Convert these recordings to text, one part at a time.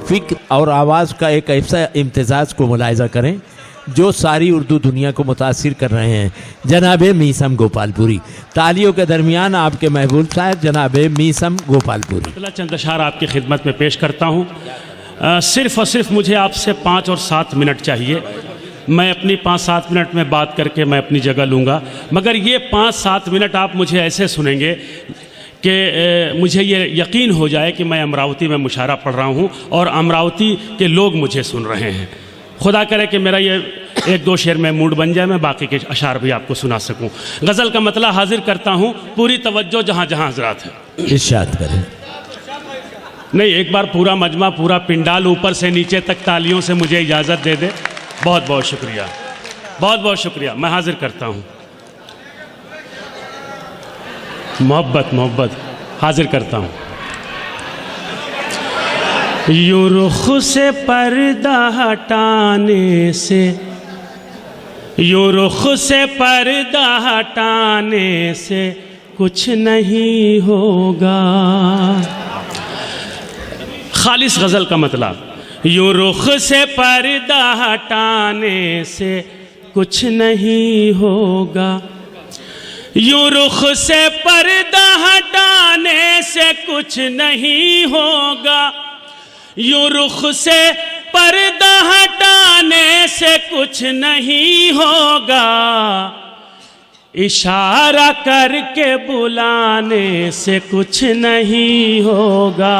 فکر اور آواز کا ایک ایسا امتزاج کو ملاحظہ کریں جو ساری اردو دنیا کو متاثر کر رہے ہیں، جناب میسم گوپال پوری۔ تالیوں کے درمیان آپ کے محبوب صاحب جناب میسم گوپال پوری۔ چند اشعار آپ کی خدمت میں پیش کرتا ہوں۔ صرف اور صرف مجھے آپ سے 5 اور 7 منٹ چاہیے۔ میں اپنی 5-7 منٹ میں بات کر کے میں اپنی جگہ لوں گا، مگر یہ 5-7 منٹ آپ مجھے ایسے سنیں گے کہ مجھے یہ یقین ہو جائے کہ میں امراوتی میں مشاعرہ پڑھ رہا ہوں اور امراوتی کے لوگ مجھے سن رہے ہیں۔ خدا کرے کہ میرا یہ 1-2 شعر میں موڈ بن جائے، میں باقی کے اشعار بھی آپ کو سنا سکوں۔ غزل کا مطلع حاضر کرتا ہوں، پوری توجہ جہاں جہاں حضرات ہیں۔ ارشاد کریں۔ نہیں، ایک بار پورا مجمع، پورا پنڈال اوپر سے نیچے تک تالیوں سے مجھے اجازت دے دے۔ بہت بہت شکریہ، بہت بہت شکریہ۔ میں حاضر کرتا ہوں، محبت حاضر کرتا ہوں۔ یوں رخ سے پردہ ہٹانے سے، یوں رخ سے پردہ ہٹانے سے کچھ نہیں ہوگا۔ خالص غزل کا مطلب، یوں رخ سے پردہ ہٹانے سے کچھ نہیں ہوگا، یوں رخ سے پردہ ہٹانے سے کچھ نہیں ہوگا، یوں رخ سے پردہ ہٹانے سے کچھ نہیں ہوگا، اشارہ کر کے بلانے سے کچھ نہیں ہوگا،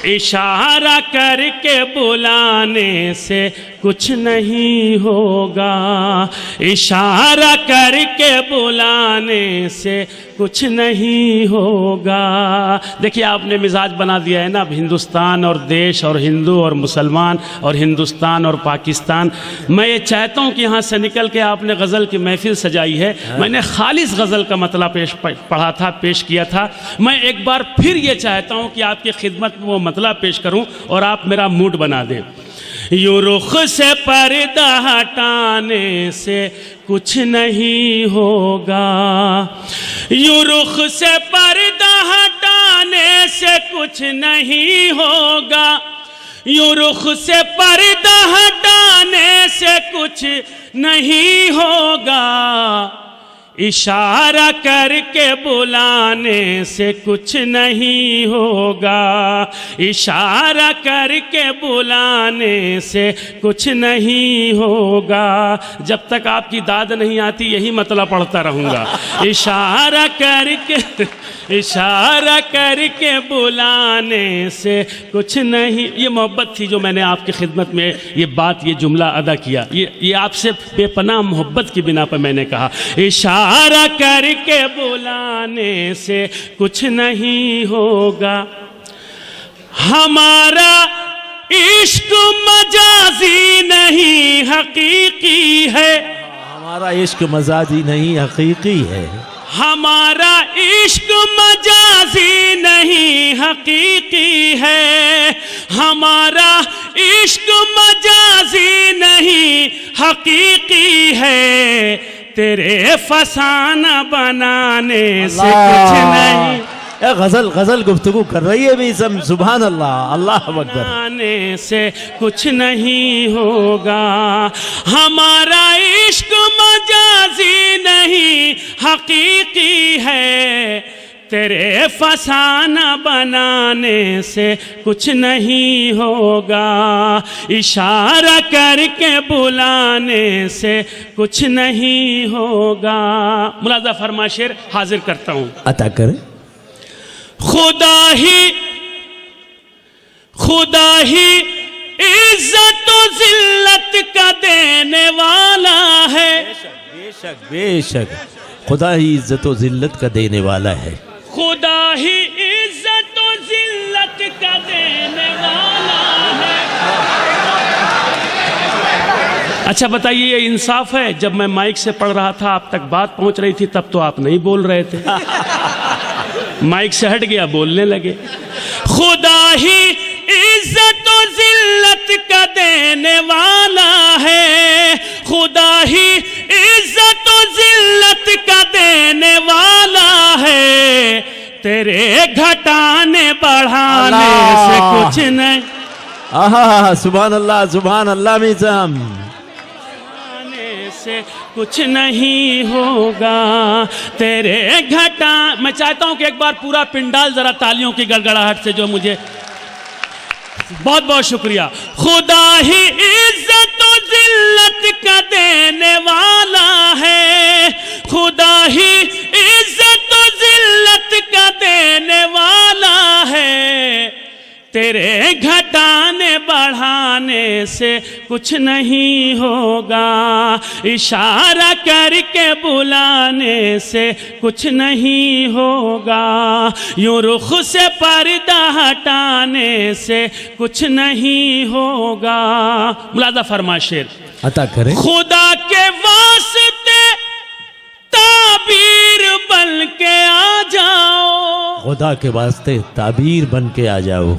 اشارہ کر کے بلانے سے کچھ نہیں ہوگا، اشارہ کر کے بلانے سے کچھ نہیں ہوگا۔ دیکھیے آپ نے مزاج بنا دیا ہے نا، اب ہندوستان اور دیش اور ہندو اور مسلمان اور ہندوستان اور پاکستان۔ میں یہ چاہتا ہوں کہ یہاں سے نکل کے آپ نے غزل کی محفل سجائی ہے، میں نے خالص غزل کا مطلب پڑھا تھا، پیش کیا تھا۔ میں ایک بار پھر یہ چاہتا ہوں کہ آپ کی خدمت میں وہ مطلب پیش کروں اور آپ میرا موڈ بنا دیں۔ یوں رخ سے پردہ ہٹانے سے کچھ نہیں ہوگا، یوں رخ سے پردہ ہٹانے سے کچھ نہیں ہوگا، یوں رخ سے پردہ ہٹانے سے کچھ نہیں ہوگا، اشارہ کر کے بلانے سے کچھ نہیں ہوگا، اشارہ کر کے بلانے سے کچھ نہیں ہوگا۔ جب تک آپ کی داد نہیں آتی یہی مطلب پڑھتا رہوں گا۔ اشارہ کر کے بلانے سے کچھ نہیں۔ یہ محبت تھی جو میں نے آپ کی خدمت میں یہ بات، یہ جملہ ادا کیا۔ یہ آپ سے بے پناہ محبت کی بنا پر میں نے کہا، اشارہ کر کے بلانے سے کچھ نہیں ہوگا، ہمارا عشق مجازی نہیں حقیقی ہے، ہمارا عشق مجازی نہیں حقیقی ہے، ہمارا عشق مجازی نہیں حقیقی ہے، ہمارا عشق مجازی نہیں حقیقی ہے، تیرے فسانہ بنانے سے کچھ نہیں۔ غزل گفتگو کر رہی ہے میسم، سبحان اللہ، اللہ اکبر۔ بنانے سے کچھ نہیں ہوگا، ہمارا عشق مجازی نہیں حقیقی ہے، تیرے فسانہ بنانے سے کچھ نہیں ہوگا، اشارہ کر کے بلانے سے کچھ نہیں ہوگا۔ ملاحظہ فرما شعر حاضر کرتا ہوں، عطا کریں۔ خدا ہی عزت و ذلت کا دینے والا ہے، بے شک بے شک، خدا ہی عزت و ذلت کا دینے والا ہے، خدا ہی عزت و ذلت کا دینے والا ہے۔ اچھا بتائیے، یہ انصاف ہے؟ جب میں مائک سے پڑھ رہا تھا آپ تک بات پہنچ رہی تھی، تب تو آپ نہیں بول رہے تھے، مائک سے ہٹ گیا، بولنے لگے۔ خدا ہی عزت و ذلت کا دینے والا ہے، خدا ہی عزت و ذلت کا دینے والا ہے، تیرے گھٹانے بڑھانے سے کچھ نہیں۔ آہا سبحان اللہ میثم. سے کچھ نہیں ہوگا تیرے گھٹا. میں چاہتا ہوں کہ ایک بار پورا پنڈال ذرا تالیوں کی گڑگڑاہٹ سے جو مجھے بہت بہت شکریہ. خدا ہی عزت و ذلت کا دینے والا ہے. خدا ہی عزت و ذلت کا دینے والا ہے. تیرے گھٹانے بڑھانے سے کچھ نہیں ہوگا. اشارہ کر کے بلانے سے کچھ نہیں ہوگا. یوں رخ سے پردہ ہٹانے سے کچھ نہیں ہوگا. ملاحظہ فرما شعر عطا کریں. خدا کے واسطے تعبیر بن کے آ جاؤ. خدا کے واسطے تعبیر بن کے آ جاؤ.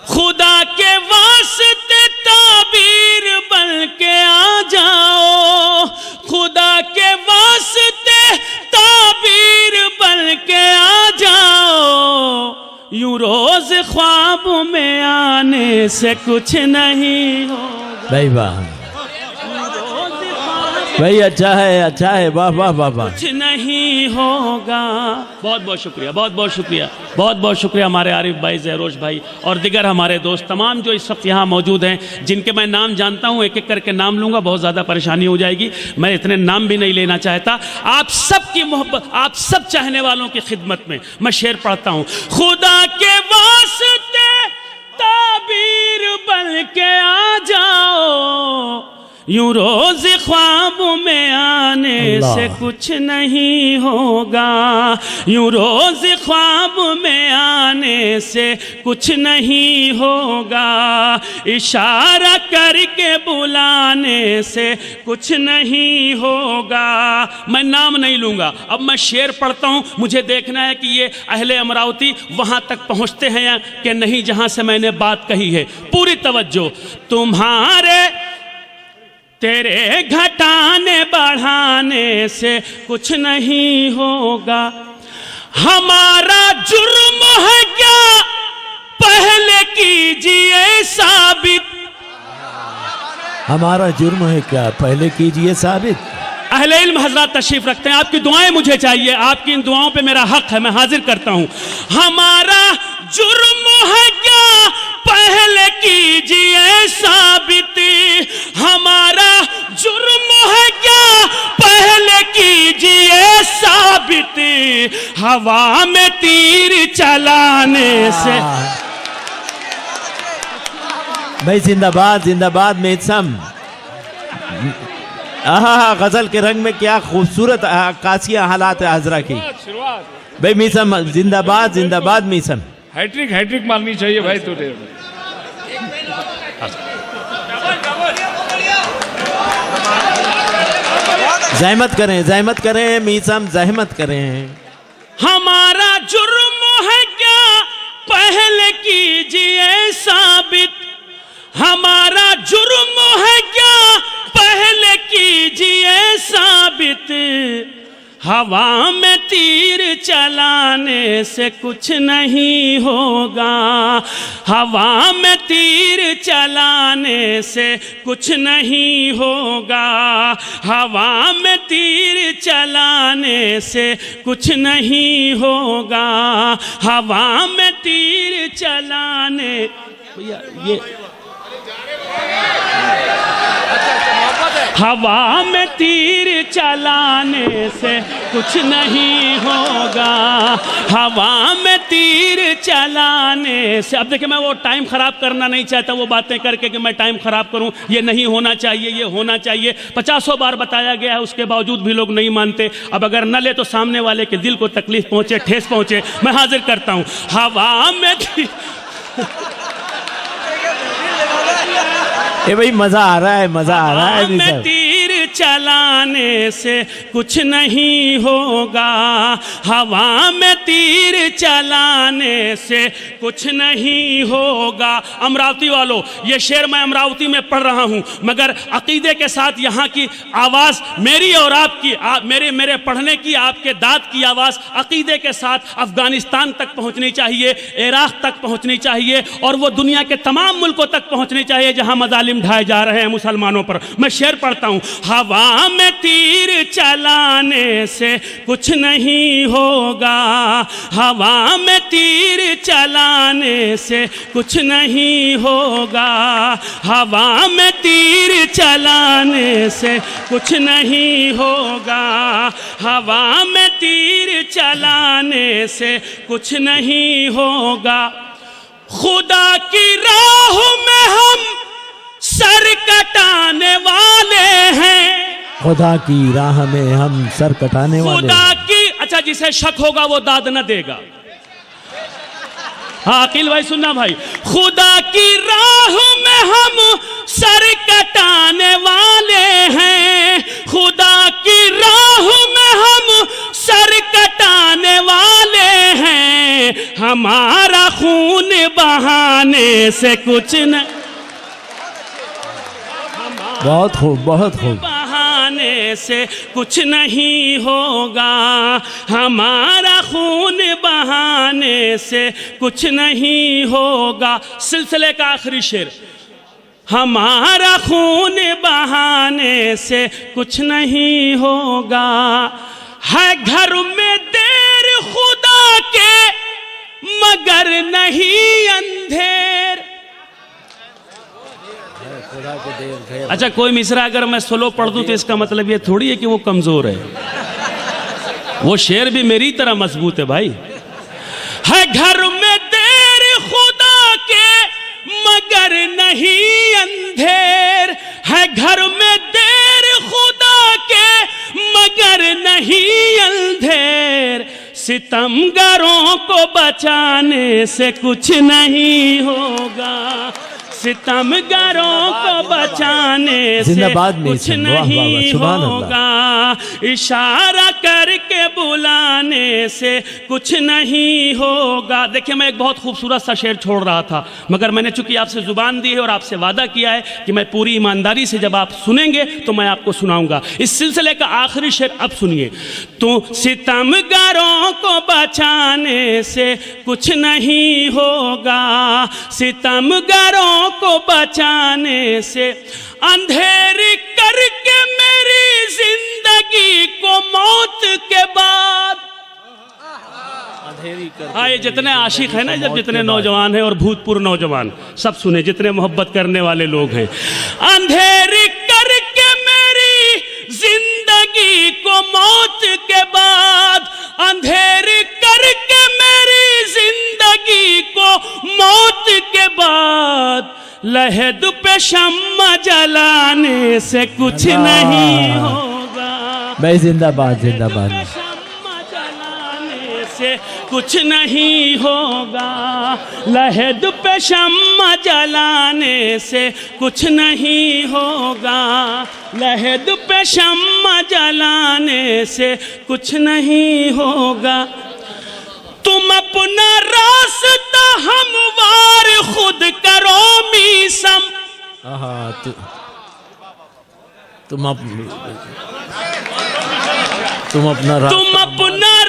خدا کے واسطے تعبیر بن کے آ جاؤ. خدا کے واسطے تعبیر بن کے آ جاؤ. یوں روز خواب میں آنے سے کچھ نہیں ہوگا. بھائی واہ بھائی اچھا ہے واہ واہ واہ واہ. کچھ نہیں ہوگا. بہت بہت شکریہ بہت بہت شکریہ ہمارے عارف بھائی، زہروش بھائی اور دیگر ہمارے دوست تمام جو اس وقت یہاں موجود ہیں، جن کے میں نام جانتا ہوں. ایک ایک کر کے نام لوں گا، بہت زیادہ پریشانی ہو جائے گی. میں اتنے نام بھی نہیں لینا چاہتا. آپ سب کی محبت، آپ سب چاہنے والوں کی خدمت میں میں شعر پڑھتا ہوں. خدا کے واسطے تعبیر بن کے آ جاؤ. یوں روز خواب میں آنے سے کچھ نہیں ہوگا. یوں روز خواب میں آنے سے کچھ نہیں ہوگا. اشارہ کر کے بلانے سے کچھ نہیں ہوگا. میں نام نہیں لوں گا. اب میں شعر پڑھتا ہوں. مجھے دیکھنا ہے کہ یہ اہل امراوتی وہاں تک پہنچتے ہیں یا کہ نہیں جہاں سے میں نے بات کہی ہے. پوری توجہ. تمہارے تیرے گھٹانے بڑھانے سے کچھ نہیں ہوگا. ہمارا جرم ہے کیا پہلے کیجئے ثابت. ہمارا جرم ہے کیا پہلے کیجئے ثابت. اہل علم حضرات تشریف رکھتے ہیں. آپ کی دعائیں مجھے چاہیے. آپ کی ان دعاؤں پہ میرا حق ہے. میں حاضر کرتا ہوں. ہمارا جرم ہے کیا پہلے کیجئے ثابت. ہمارا جرم ہے کیا پہلے کیجئے ثابت. ہوا میں تیر چلانے سے. بھائی زندہ باد میثم. غزل کے رنگ میں کیا خوبصورت عکاسی حالات حاضرہ کی. بھائی میثم زندہ باد میثم. ہیٹرک مارنی چاہیے بھائی. تو زحمت کریں میثم زحمت کریں. ہمارا جرم ہے کیا پہلے کیجئے ثابت. ہمارا جرم ہے کیا پہلے کیجئے ثابت. ہوا میں تیر چلانے سے کچھ نہیں ہوگا. ہوا میں تیر چلانے سے کچھ نہیں ہوگا. ہوا میں تیر چلانے سے کچھ نہیں ہوگا. ہوا میں تیر چلانے یہ ہوا میں تیر چلانے سے کچھ نہیں ہوگا. ہوا میں تیر چلانے سے. اب دیکھیں میں وہ ٹائم خراب کرنا نہیں چاہتا. وہ باتیں کر کے کہ میں ٹائم خراب کروں. یہ نہیں ہونا چاہیے. یہ ہونا چاہیے. 50 بار بتایا گیا ہے. اس کے باوجود بھی لوگ نہیں مانتے. اب اگر نہ لے تو سامنے والے کے دل کو تکلیف پہنچے، ٹھیس پہنچے. میں حاضر کرتا ہوں. ہوا میں بھائی مزہ آ رہا ہے میں تیر چلانے سے کچھ نہیں ہوگا، ہوا میں تیر چلانے سے کچھ نہیں ہوگا۔ امراوتی والو، یہ شعر میں امراوتی میں پڑھ رہا ہوں، مگر عقیدے کے ساتھ یہاں کی آواز میری اور آپ کی، میرے پڑھنے کی، آپ کے داد کی آواز عقیدے کے ساتھ افغانستان تک پہنچنی چاہیے، عراق تک پہنچنی چاہیے، اور وہ دنیا کے تمام ملکوں تک پہنچنی چاہیے جہاں مظالم ڈھائے جا رہے ہیں مسلمانوں پر۔ میں شعر پڑھتا ہوں، ہوا میں تیر چلانے سے کچھ نہیں ہوگا، ہوا میں تیر چلانے سے کچھ نہیں ہوگا، ہوا میں تیر چلانے سے کچھ نہیں ہوگا، ہوا میں تیر چلانے سے کچھ نہیں ہوگا۔ خدا کی راہ میں ہم سر کٹانے والے ہیں، خدا کی راہ میں ہم سر کٹانے والے خدا ہیں۔ کی، اچھا جسے شک ہوگا وہ داد نہ دے گا۔ ہاں عقیل بھائی سننا بھائی، خدا کی راہ میں ہم سر کٹانے والے ہیں، خدا کی راہ میں ہم سر کٹانے والے ہیں، ہمارا خون بہانے سے کچھ نہ، بہت خوب، بہت خوب۔ بہانے سے کچھ نہیں ہوگا، ہمارا خون بہانے سے کچھ نہیں ہوگا۔ سلسلے کا آخری شعر، ہمارا خون بہانے سے کچھ نہیں ہوگا، ہے گھر میں دیر خدا کے مگر نہیں اندھیر۔ اچھا کوئی مصرع اگر میں سلو پڑھ دوں تو اس کا مطلب یہ تھوڑی ہے کہ وہ کمزور ہے، وہ شعر بھی میری طرح مضبوط ہے بھائی۔ ہے گھر میں دیر خدا کے مگر نہیں اندھیر، ہے گھر میں دیر خدا کے مگر نہیں اندھیر، ستمگروں کو بچانے سے کچھ نہیں ہوگا، ستمگروں کو بچانے سے کچھ نہیں ہوگا، اشارہ کر کے بلانے سے کچھ نہیں ہوگا۔ دیکھیں میں ایک بہت خوبصورت سا شعر چھوڑ رہا تھا، مگر میں نے چونکہ آپ سے زبان دی ہے اور آپ سے وعدہ کیا ہے کہ میں پوری ایمانداری سے جب آپ سنیں گے تو میں آپ کو سناؤں گا۔ اس سلسلے کا آخری شعر اب سنیے، تو ستمگروں کو بچانے سے کچھ نہیں ہوگا، ستمگروں کو بچانے سے، اندھیری کر کے میری زندگی کو موت کے بعد۔ آئے جتنے عاشق ہیں نا، جب جتنے نوجوان ہیں اور بھوت پور نوجوان سب سنیں، جتنے محبت کرنے والے لوگ ہیں، اندھیری کر کے میری زندگی کو موت کے بعد، اندھیری کر کے میری زندگی کو موت کے بعد، لہد پہ شمع جلانے سے کچھ نہیں ہوگا، میں زندہ باد، زندہ باد، شمع جلانے سے کچھ نہیں ہوگا، لہد پہ شمع جلانے سے کچھ نہیں ہوگا، لہد پہ شمع جلانے سے کچھ نہیں ہوگا، تم اپنا راستہ ہموار خود کرو میسم۔ تم اپنا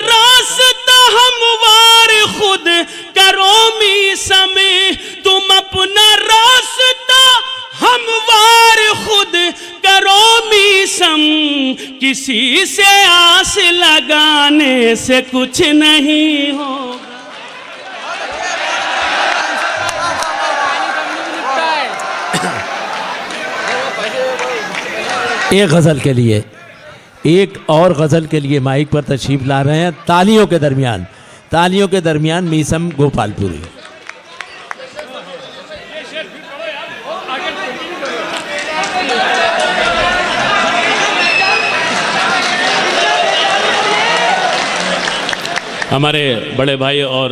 راستہ ہموار خود کرو میسم، تم اپنا راستہ ہموار خود کرو میسم، کسی سے آس لگانے سے کچھ نہیں ہوگا۔ ایک غزل کے لیے، ایک اور غزل کے لیے مائک پر تشریف لا رہے ہیں، تالیوں کے درمیان میسم گوپال پوری۔ ہمارے بڑے بھائی اور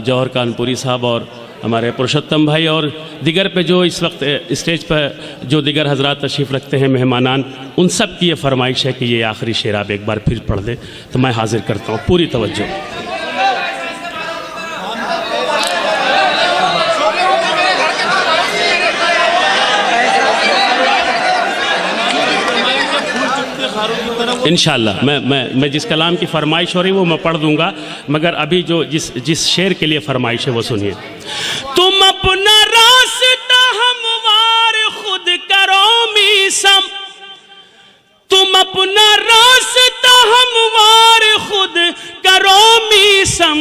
جوہر کانپوری صاحب اور ہمارے پرشوتم بھائی اور دیگر پہ جو اس وقت اسٹیج پر جو دیگر حضرات تشریف رکھتے ہیں مہمانان، ان سب کی یہ فرمائش ہے کہ یہ آخری شعر آپ ایک بار پھر پڑھ دیں، تو میں حاضر کرتا ہوں پوری توجہ۔ انشاءاللہ میں جس کلام کی فرمائش ہو رہی وہ میں پڑھ دوں گا، مگر ابھی جو جس شعر کے لیے فرمائش ہے وہ سنیے۔ تم اپنا راستہ ہموار خود کرو میسم، تم اپنا راستہ ہموار خود کرو میسم،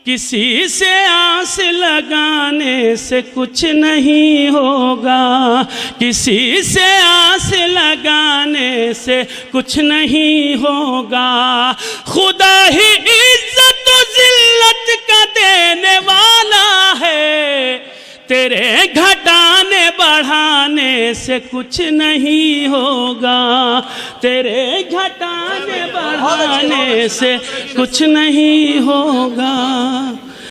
کسی سے آس لگانے سے کچھ نہیں ہوگا، کسی سے آس لگانے سے کچھ نہیں ہوگا، خدا ہی عزت و ذلت کا دینے والا ہے، تیرے گھٹانے بڑھانے سے کچھ نہیں ہوگا، تیرے گھٹانے بڑھانے سے کچھ نہیں ہوگا۔